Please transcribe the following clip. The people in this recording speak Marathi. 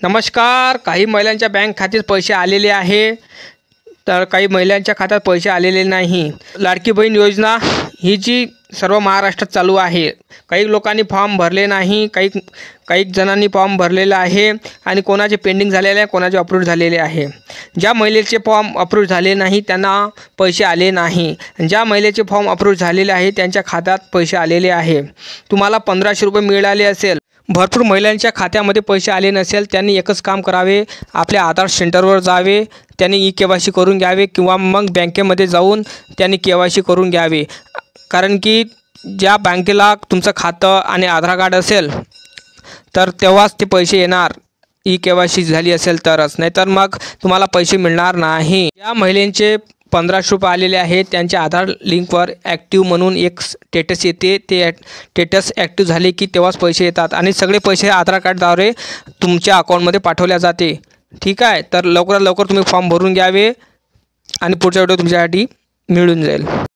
नमस्कार. काही महिलांच्या बँक खात्यात पैसे आलेले आहे, तर काही महिलांच्या खात्यात पैसे आलेले नाही. लाडकी बहीण योजना ही जी सर्व महाराष्ट्रात चालू आहे. काही लोकांनी फॉर्म भरले नाही, काही जणांनी फॉर्म भरलेला आहे आणि कोणाचे पेंडिंग झालेले आहे, कोणाचे अप्रूव्ह झालेले आहे. ज्या महिलेचे फॉर्म अप्रूव्ह झाले नाही त्यांना पैसे आले नाही. ज्या महिलेचे फॉर्म अप्रूव्ह झालेले आहे त्यांच्या खात्यात पैसे आलेले आहे. तुम्हाला 1500 रुपये मिळाले असेल. भरपूर महिलांच्या खात्यामध्ये पैसे आले नसेल त्यांनी एकच काम करावे, आपल्या आधार सेंटरवर जावे, त्यांनी KYC करून घ्यावे किंवा मग बँकेमध्ये जाऊन त्यांनी KYC करून घ्यावे. कारण की ज्या बँकेला तुमचं खातं आणि आधार कार्ड असेल तर तेव्हाच ते पैसे येणार. KYC झाली असेल तरच, नाहीतर मग तुम्हाला पैसे मिळणार नाही. या महिलांचे 1500 रुपये आलेले आहेत. त्यांच्या आधार लिंकवर ॲक्टिव्ह म्हणून एक स्टेटस येते. ते स्टेटस ॲक्टिव्ह झाले की तेव्हाच पैसे येतात आणि सगळे पैसे आधार कार्डद्वारे तुमच्या अकाउंटमध्ये पाठवल्या जाते. ठीक आहे, तर लवकरात लवकर तुम्ही फॉर्म भरून घ्यावे आणि पुढचा व्हिडिओ तुमच्यासाठी मिळून जाईल.